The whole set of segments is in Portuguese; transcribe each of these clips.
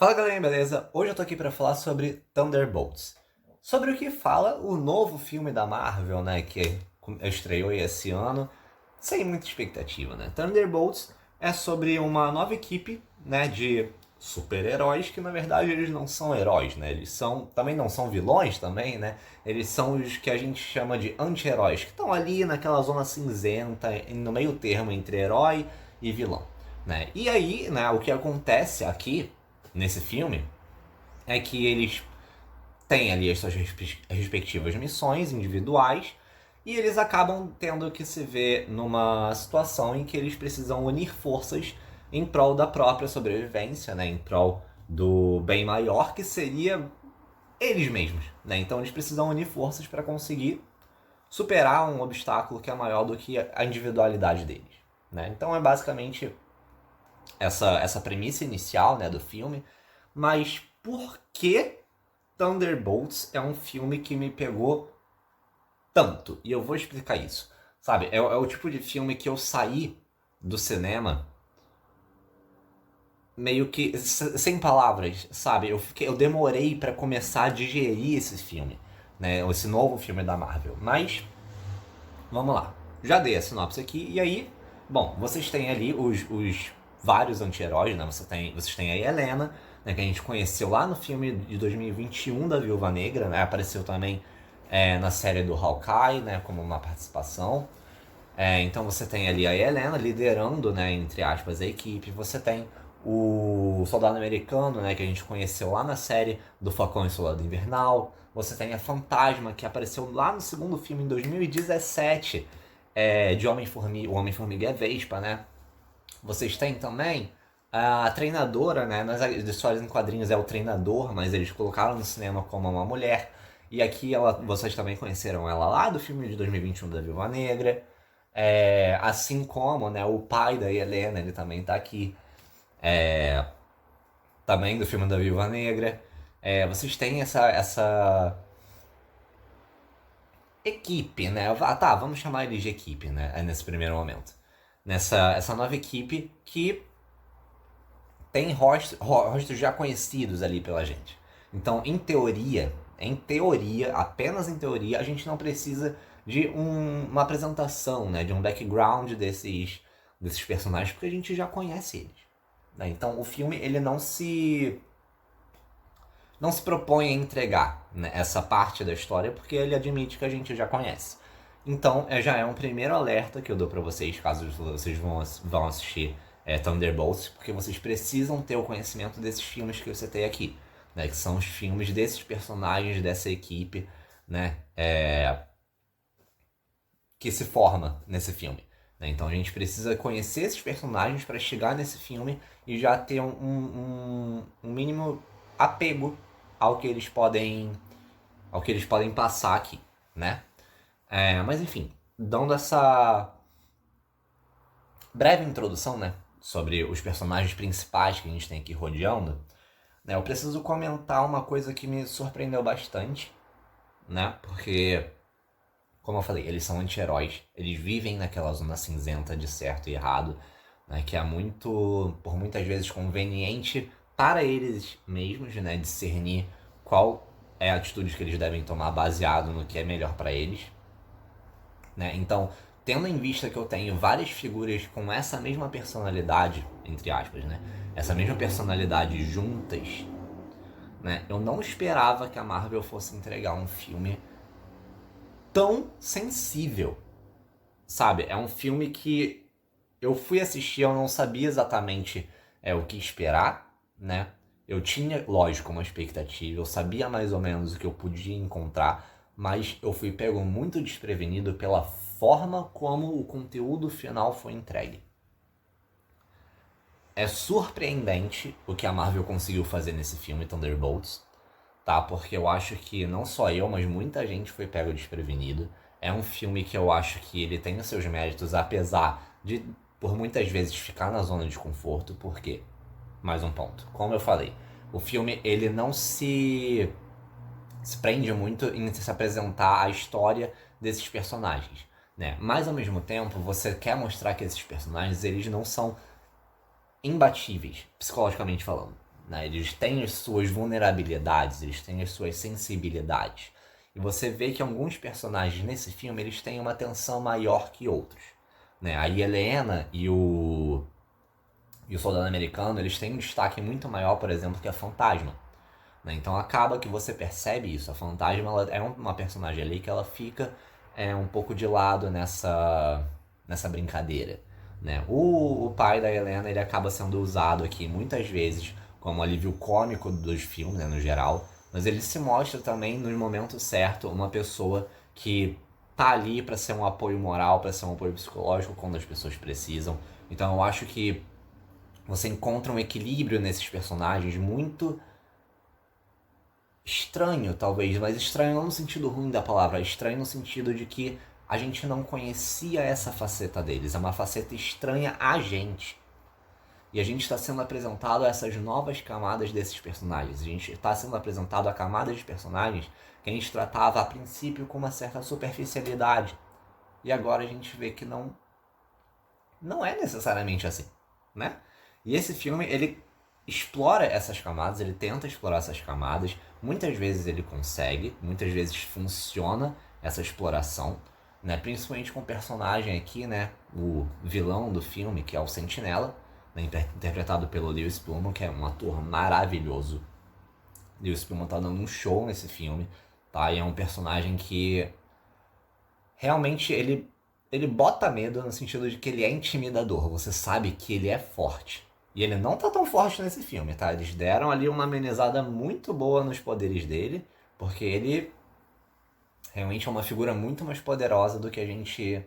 Fala galerinha, beleza? Hoje eu tô aqui pra falar sobre Thunderbolts. Sobre o que fala o novo filme da Marvel, né, que estreou aí esse ano, sem muita expectativa, né? Thunderbolts é sobre uma nova equipe, né, de super-heróis que na verdade eles não são heróis, né? Também não são vilões também, né? Eles são os que a gente chama de anti-heróis, que estão ali naquela zona cinzenta, no meio termo entre herói e vilão, né? E aí, né, o que acontece aqui nesse filme é que eles têm ali as suas respectivas missões individuais e eles acabam tendo que se ver numa situação em que eles precisam unir forças em prol da própria sobrevivência, né? Em prol do bem maior, que seria eles mesmos, né? Então eles precisam unir forças para conseguir superar um obstáculo que é maior do que a individualidade deles, né? Então é basicamente essa premissa inicial, né, do filme. Mas por que Thunderbolts é um filme que me pegou tanto? E eu vou explicar isso. Sabe, é o tipo de filme que eu saí do cinema meio que sem palavras, sabe? Eu demorei pra começar a digerir esse filme, né? Esse novo filme da Marvel. Mas vamos lá. Já dei a sinopse aqui e aí, bom, vocês têm ali os vários anti-heróis, né? Vocês têm a Helena, né, que a gente conheceu lá no filme de 2021 da Viúva Negra, né? Apareceu também na série do Hawkeye, né, como uma participação. Então você tem ali a Helena liderando, né, entre aspas, a equipe. Você tem o Soldado Americano, né, que a gente conheceu lá na série do Falcão e Soldado Invernal. Você tem a Fantasma, que apareceu lá no segundo filme em 2017, de Homem-Formiga, o Homem-Formiga é Vespa, né? Vocês têm também a treinadora, né? Nas histórias em quadrinhos é o treinador, mas eles colocaram no cinema como uma mulher. E aqui vocês também conheceram ela lá do filme de 2021 da Viúva Negra. Assim como, né, o pai da Helena, ele também tá aqui. Também do filme da Viúva Negra. Vocês têm essa equipe, né? Tá, vamos chamar eles de equipe, né? Nesse primeiro momento. Essa nova equipe que tem rostos já conhecidos ali pela gente. Então, em teoria, apenas em teoria, a gente não precisa de uma apresentação, né? De um background desses personagens, porque a gente já conhece eles, né? Então, o filme ele não se propõe a entregar, né, essa parte da história, porque ele admite que a gente já conhece. Então, já é um primeiro alerta que eu dou pra vocês, caso vocês vão assistir Thunderbolts, porque vocês precisam ter o conhecimento desses filmes que eu citei aqui, né, que são os filmes desses personagens, dessa equipe, né, que se forma nesse filme, né? Então a gente precisa conhecer esses personagens para chegar nesse filme e já ter um mínimo apego ao que eles podem passar aqui, né? Mas enfim, dando essa breve introdução, né, sobre os personagens principais que a gente tem aqui rodeando, né, eu preciso comentar uma coisa que me surpreendeu bastante, né? Porque, como eu falei, eles são anti-heróis, eles vivem naquela zona cinzenta de certo e errado, né, que é por muitas vezes, conveniente para eles mesmos, né, discernir qual é a atitude que eles devem tomar baseado no que é melhor para eles, né? Então, tendo em vista que eu tenho várias figuras com essa mesma personalidade, entre aspas, né, essa mesma personalidade juntas, né, eu não esperava que a Marvel fosse entregar um filme tão sensível, sabe? É um filme que eu fui assistir, eu não sabia exatamente o que esperar, né? Eu tinha, lógico, uma expectativa, eu sabia mais ou menos o que eu podia encontrar, mas eu fui pego muito desprevenido pela forma como o conteúdo final foi entregue. É surpreendente o que a Marvel conseguiu fazer nesse filme, Thunderbolts, tá? Porque eu acho que não só eu, mas muita gente foi pego desprevenido. É um filme que eu acho que ele tem os seus méritos, apesar de, por muitas vezes, ficar na zona de conforto. Por quê? Mais um ponto. Como eu falei, o filme ele não se prende muito em se apresentar a história desses personagens, né? Mas ao mesmo tempo, você quer mostrar que esses personagens eles não são imbatíveis, psicologicamente falando, né? Eles têm as suas vulnerabilidades, eles têm as suas sensibilidades. E você vê que alguns personagens nesse filme, eles têm uma atenção maior que outros, né? A Helena e o Soldado Americano, eles têm um destaque muito maior, por exemplo, que a Fantasma, né? Então acaba que você percebe isso. A Fantasma, ela é uma personagem ali que ela fica um pouco de lado nessa brincadeira, né? O pai da Helena, ele acaba sendo usado aqui muitas vezes como alívio cômico dos filmes, né, no geral, mas ele se mostra também no momento certo uma pessoa que tá ali para ser um apoio moral, para ser um apoio psicológico quando as pessoas precisam. Então eu acho que você encontra um equilíbrio nesses personagens muito estranho, talvez, mas estranho não no sentido ruim da palavra, estranho no sentido de que a gente não conhecia essa faceta deles, é uma faceta estranha a gente. E a gente está sendo apresentado a essas novas camadas desses personagens. A gente está sendo apresentado a camadas de personagens que a gente tratava a princípio com uma certa superficialidade. E agora a gente vê que não é necessariamente assim, né? E esse filme, ele explora essas camadas, ele tenta explorar essas camadas. Muitas vezes ele consegue, muitas vezes funciona essa exploração, né? Principalmente com o personagem aqui, né? O vilão do filme, que é o Sentinela, né? Interpretado pelo Lewis Pullman, que é um ator maravilhoso. Lewis Pullman tá dando um show nesse filme, tá? E é um personagem que realmente ele bota medo no sentido de que ele é intimidador. Você sabe que ele é forte. E ele não tá tão forte nesse filme, tá? Eles deram ali uma amenizada muito boa nos poderes dele, porque ele realmente é uma figura muito mais poderosa do que a gente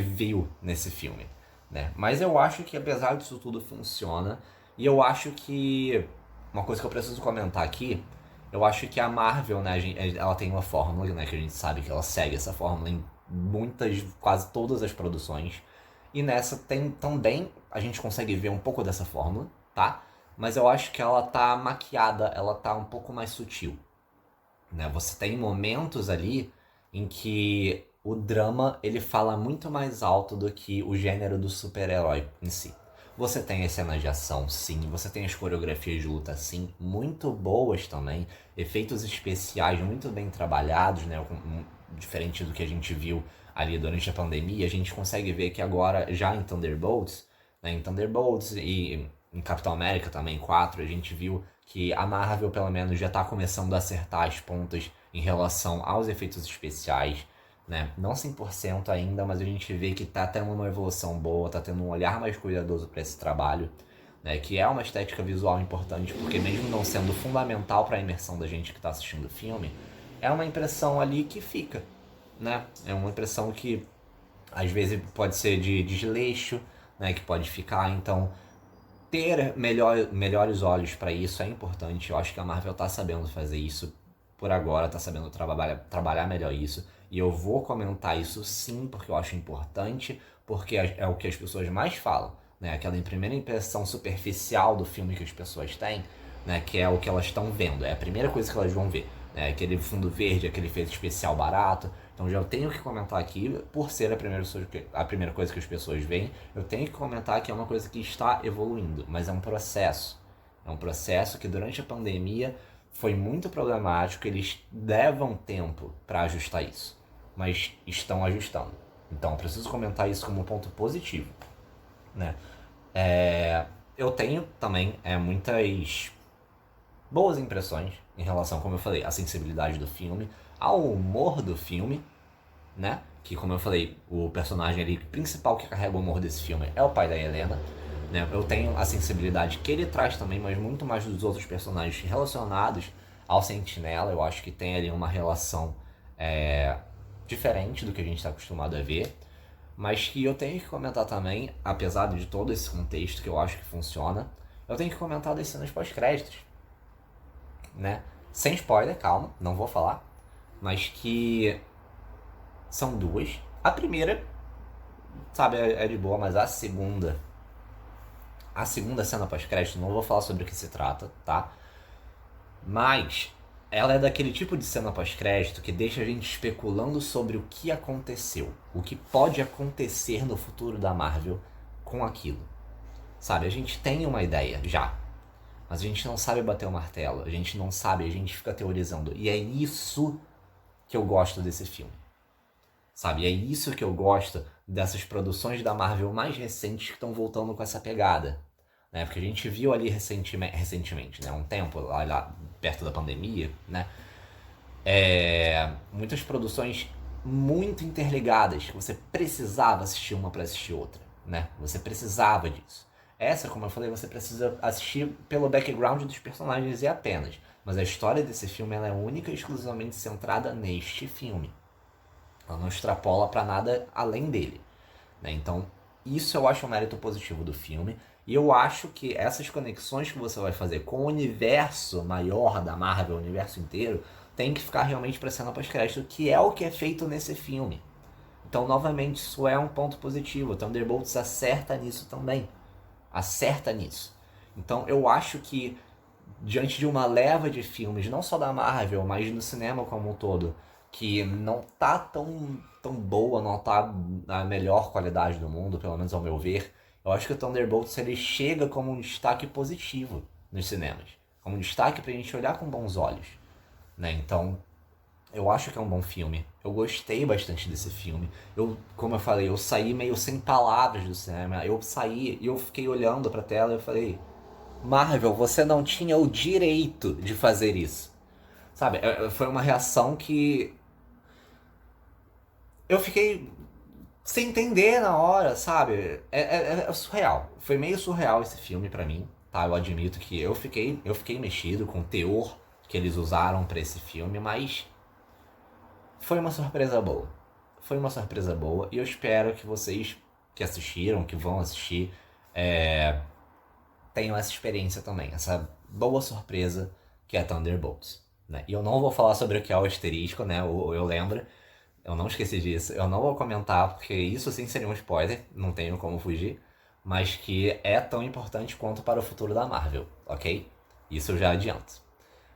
viu nesse filme, né? Mas eu acho que apesar disso tudo funciona, e eu acho que uma coisa que eu preciso comentar aqui, eu acho que a Marvel, né, ela tem uma fórmula, né, que a gente sabe que ela segue essa fórmula em quase todas as produções. E nessa tem também, a gente consegue ver um pouco dessa fórmula, tá? Mas eu acho que ela tá maquiada, ela tá um pouco mais sutil, né? Você tem momentos ali em que o drama, ele fala muito mais alto do que o gênero do super-herói em si. Você tem as cenas de ação, sim. Você tem as coreografias de luta, sim. Muito boas também. Efeitos especiais muito bem trabalhados, né? Diferente do que a gente viu ali durante a pandemia. A gente consegue ver que agora, já em Thunderbolts, né? Em Thunderbolts e em Capitão América também, 4, a gente viu que a Marvel, pelo menos, já tá começando a acertar as pontas em relação aos efeitos especiais, né? Não 100% ainda, mas a gente vê que tá tendo uma evolução boa, tá tendo um olhar mais cuidadoso para esse trabalho, né? Que é uma estética visual importante, porque mesmo não sendo fundamental para a imersão da gente que tá assistindo o filme, é uma impressão ali que fica, né? É uma impressão que às vezes pode ser de desleixo, né? Que pode ficar, então ter melhores olhos para isso é importante. Eu acho que a Marvel tá sabendo fazer isso por agora, tá sabendo trabalhar melhor isso. E eu vou comentar isso sim, porque eu acho importante, porque é o que as pessoas mais falam, né? Aquela primeira impressão superficial do filme que as pessoas têm, né? Que é o que elas estão vendo, é a primeira coisa que elas vão ver, né? Aquele fundo verde, aquele efeito especial barato. Então já eu tenho que comentar aqui, por ser a primeira coisa que as pessoas veem, eu tenho que comentar que é uma coisa que está evoluindo, mas é um processo. É um processo que durante a pandemia foi muito problemático, eles levam tempo para ajustar isso, mas estão ajustando. Então eu preciso comentar isso como um ponto positivo, né? Eu tenho também muitas boas impressões em relação, como eu falei, à sensibilidade do filme, ao humor do filme, né? Que, como eu falei, o personagem ali principal que carrega o humor desse filme é o pai da Helena, né? Eu tenho a sensibilidade que ele traz também, mas muito mais dos outros personagens relacionados ao Sentinela. Eu acho que tem ali uma relação diferente do que a gente está acostumado a ver, mas que eu tenho que comentar também, apesar de todo esse contexto que eu acho que funciona, eu tenho que comentar das cenas pós-créditos, né? Sem spoiler, calma, não vou falar, mas que são duas. A primeira, sabe, é de boa, mas a segunda cena pós-crédito, não vou falar sobre o que se trata, tá? Mas ela é daquele tipo de cena pós-crédito que deixa a gente especulando sobre o que aconteceu, o que pode acontecer no futuro da Marvel com aquilo. Sabe, a gente tem uma ideia já. mas a gente não sabe bater o martelo, a gente não sabe, a gente fica teorizando. E é isso que eu gosto desse filme. Sabe, é isso que eu gosto dessas produções da Marvel mais recentes que estão voltando com essa pegada. Né? Porque a gente viu ali recentemente, né? Um tempo, lá perto da pandemia, né? Muitas produções muito interligadas, que você precisava assistir uma para assistir outra, né? Você precisava disso. Essa, como eu falei, você precisa assistir pelo background dos personagens e apenas. Mas a história desse filme ela é única e exclusivamente centrada neste filme. Ela não extrapola para nada além dele. Né? Então, isso eu acho um mérito positivo do filme. E eu acho que essas conexões que você vai fazer com o universo maior da Marvel, o universo inteiro, tem que ficar realmente para cena pós-crédito, que é o que é feito nesse filme. Então, novamente, isso é um ponto positivo. Thunderbolts acerta nisso também. Acerta nisso. Então, eu acho que, diante de uma leva de filmes, não só da Marvel, mas do cinema como um todo, que não tá tão boa, não tá na melhor qualidade do mundo, pelo menos ao meu ver, eu acho que o Thunderbolts ele chega como um destaque positivo nos cinemas. Como um destaque pra gente olhar com bons olhos. Né? Então, eu acho que é um bom filme. Eu gostei bastante desse filme. Como eu falei, eu saí meio sem palavras do cinema. Eu saí e eu fiquei olhando pra tela e eu falei: Marvel, você não tinha o direito de fazer isso. Sabe, foi uma reação que eu fiquei sem entender na hora, sabe? É surreal. Foi meio surreal esse filme pra mim, tá? Eu admito que eu fiquei mexido com o teor que eles usaram pra esse filme, mas foi uma surpresa boa. Foi uma surpresa boa e eu espero que vocês que assistiram, que vão assistir, tenham essa experiência também, essa boa surpresa que é Thunderbolts. Né? E eu não vou falar sobre o que é o asterisco, né? Eu lembro, eu não esqueci disso. Eu não vou comentar, porque isso sim seria um spoiler, não tenho como fugir. Mas que é tão importante quanto para o futuro da Marvel, ok? Isso eu já adianto.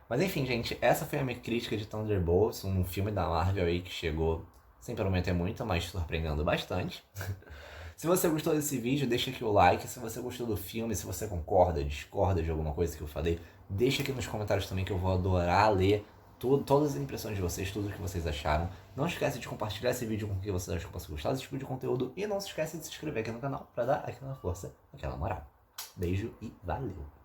Mas enfim, gente, essa foi a minha crítica de Thunderbolts, um filme da Marvel aí que chegou sem prometer muito, mas surpreendendo bastante. Se você gostou desse vídeo, deixa aqui o like. Se você gostou do filme, se você concorda, discorda de alguma coisa que eu falei, deixa aqui nos comentários também que eu vou adorar ler todas as impressões de vocês, tudo o que vocês acharam. Não esquece de compartilhar esse vídeo com quem você acha que possa gostar desse tipo de conteúdo. E não se esquece de se inscrever aqui no canal pra dar aquela força, aquela moral. Beijo e valeu!